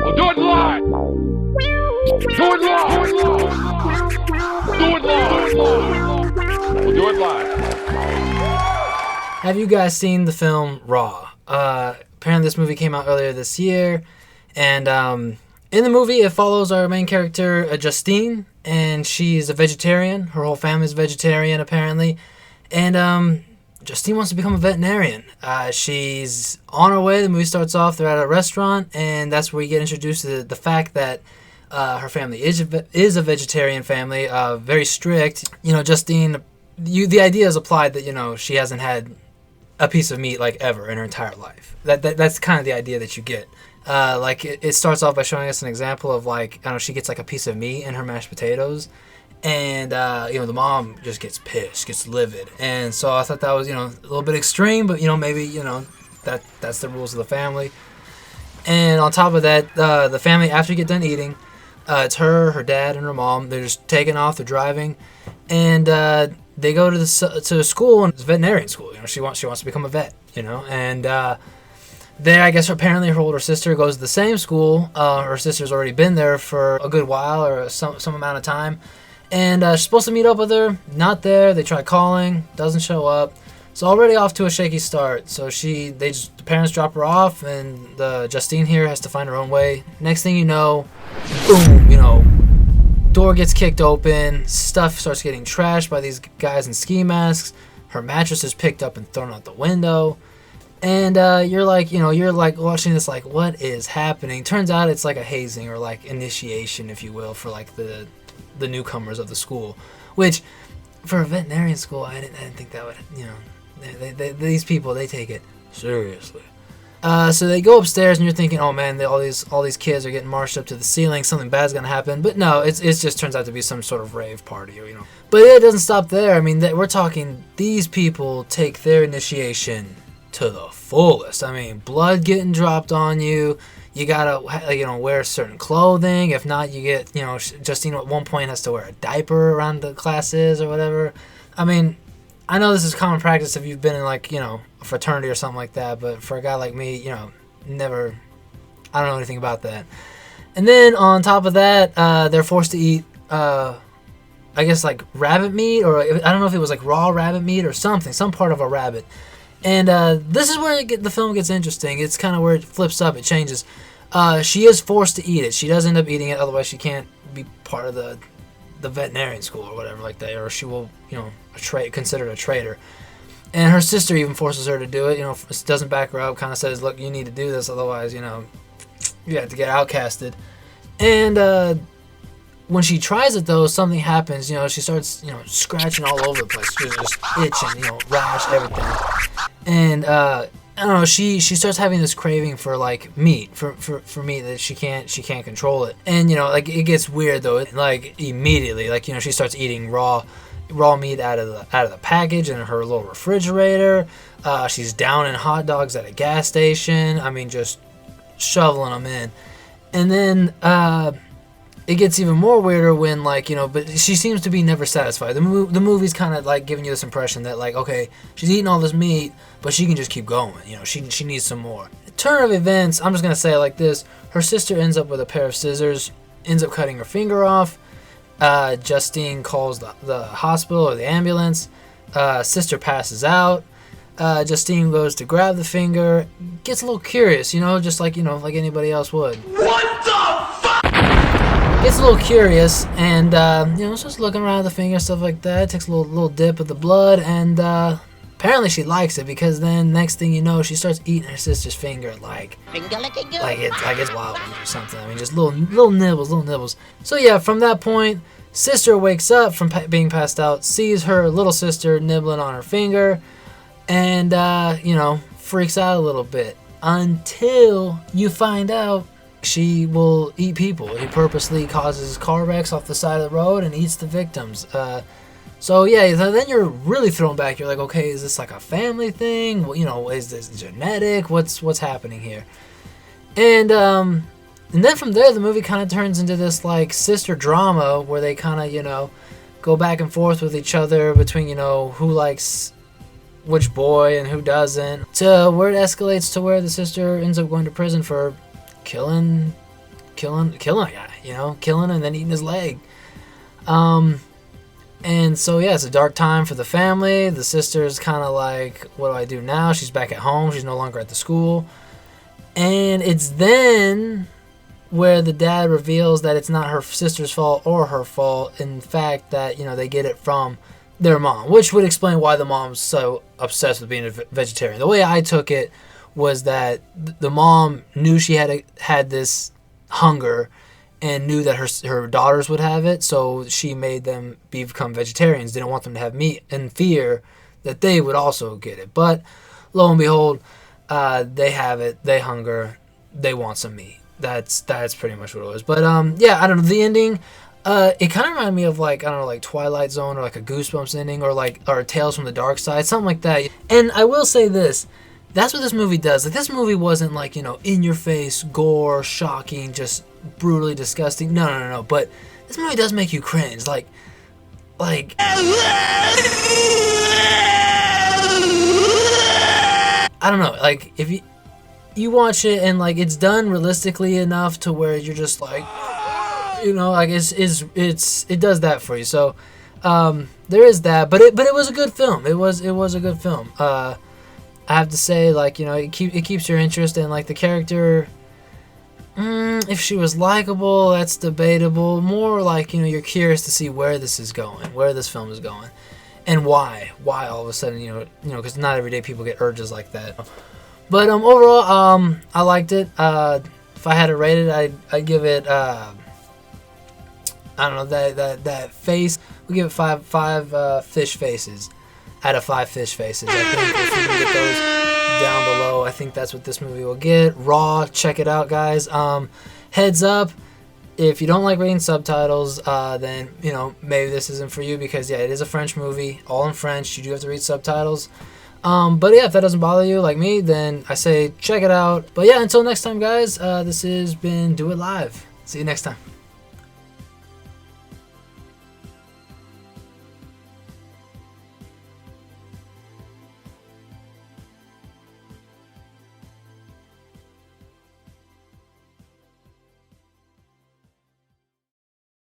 We'll do it live. Do it live. Do it live. We'll do it live. Have you guys seen the film Raw? Apparently this movie came out earlier this year, and in the movie it follows our main character, Justine, and she's a vegetarian. Her whole family's vegetarian, apparently, and Justine wants to become a veterinarian. She's on her way. The movie starts off, they're at a restaurant, and that's where you get introduced to the fact that her family is a vegetarian family, very strict. You know, Justine, the idea is applied that, she hasn't had a piece of meat like ever in her entire life. That's kind of the idea that you get. It starts off by showing us an example of she gets like a piece of meat in her mashed potatoes, and the mom just gets pissed, gets livid, and so I thought that was a little bit extreme, but maybe that's the rules of the family. And on top of that, the family, after you get done eating, it's her dad, and her mom. They're just taking off. They're driving, and they go to a school, and it's a veterinarian school. She wants to become a vet. And there, I guess apparently her older sister goes to the same school. Her sister's already been there for a good while, or some amount of time, and she's supposed to meet up with her. Not there. They try calling, doesn't show up. So already off to a shaky start. So the parents drop her off, and Justine here has to find her own way. Next thing you know, boom, door gets kicked open, stuff starts getting trashed by these guys in ski masks, her mattress is picked up and thrown out the window, and you're watching this like, what is happening? Turns out it's like a hazing, or like initiation, if you will, for like the newcomers of the school, which for a veterinarian school, I didn't think that would, these people, they take it seriously. So they go upstairs, and you're thinking, oh man, all these kids are getting marched up to the ceiling. Something bad's gonna happen. But no, it just turns out to be some sort of rave party, But it doesn't stop there. I mean, we're talking, these people take their initiation to the fullest. I mean, blood getting dropped on you. You gotta, wear certain clothing. If not, you get, Justine at one point has to wear a diaper around the classes or whatever. I mean, I know this is common practice if you've been in a fraternity or something like that, but for a guy like me, never, I don't know anything about that. And then on top of that, they're forced to eat, I guess like rabbit meat, or I don't know if it was like raw rabbit meat or something, some part of a rabbit. And this is where the film gets interesting. It's kind of where it flips up, it changes. She is forced to eat it. She does end up eating it, otherwise she can't be part of the veterinarian school or whatever like that, or she will, considered a traitor. And her sister even forces her to do it, doesn't back her up, kind of says, look, you need to do this, otherwise, you have to get outcasted. And when she tries it, though, something happens. She starts, scratching all over the place. She's just itching, rash, everything. And I don't know, she starts having this craving for like meat, for meat, that she can't control it. And it gets weird though, like immediately, she starts eating raw meat out of the package in her little refrigerator. She's downing hot dogs at a gas station. I mean, just shoveling them in. And then it gets even more weirder when but she seems to be never satisfied. The movie's kind of like giving you this impression that okay, she's eating all this meat, but she can just keep going. She needs some more. Turn of events, I'm just gonna say it like this: her sister ends up with a pair of scissors, ends up cutting her finger off. Justine calls the hospital or the ambulance. Sister passes out. Justine goes to grab the finger, gets a little curious, just like anybody else would. What the fuck? Gets a little curious, and starts looking around at the finger, stuff like that. Takes a little dip of the blood, and apparently she likes it, because then next thing you know, she starts eating her sister's finger like it's wild or something. I mean, just little nibbles. So yeah, from that point, sister wakes up from being passed out, sees her little sister nibbling on her finger, and freaks out a little bit, until you find out she will eat people. He purposely causes car wrecks off the side of the road and eats the victims. So yeah, then you're really thrown back. You're like, okay, is this like a family thing? Is this genetic? What's happening here? And then from there, the movie kind of turns into this like sister drama where they kind of go back and forth with each other between who likes which boy and who doesn't, to where it escalates to where the sister ends up going to prison for killing killing a guy, killing and then eating his leg. And so yeah, it's a dark time for the family. The sister's kind of like, what do I do now? She's back at home. She's no longer at the school. And it's then where the dad reveals that it's not her sister's fault or her fault. In fact, that, they get it from their mom, which would explain why the mom's so obsessed with being a vegetarian. The way I took it was that the mom knew she had this hunger and knew that her daughters would have it, so she made them become vegetarians. Didn't want them to have meat, in fear that they would also get it. But lo and behold, they have it. They hunger. They want some meat. That's pretty much what it was. But yeah, I don't know. The ending, it kind of reminded me of like Twilight Zone or like a Goosebumps ending or Tales from the Dark Side, something like that. And I will say this. That's what this movie does. Like, this movie wasn't like, in your face, gore, shocking, just brutally disgusting. No. But this movie does make you cringe. Like I don't know. Like, if you watch it and like it's done realistically enough to where you're just like, like it does that for you. So there is that. But it was a good film. It was a good film. I have to say, like, it keeps your interest in, like, the character. If she was likable, that's debatable. More like, you're curious to see where this is going, where this film is going, and why all of a sudden, because not every day people get urges like that. But overall, I liked it. If I had to rate it, I'd give it, I don't know, that face. We'll give it five fish faces. Out of 5 fish faces. I think if you can get those down below, I think that's what this movie will get. Raw, check it out, guys. Heads up, if you don't like reading subtitles, then maybe this isn't for you, because yeah, it is a French movie, all in French. You do have to read subtitles. But yeah, if that doesn't bother you like me, then I say check it out. But yeah, until next time, guys, this has been Do It Live. See you next time.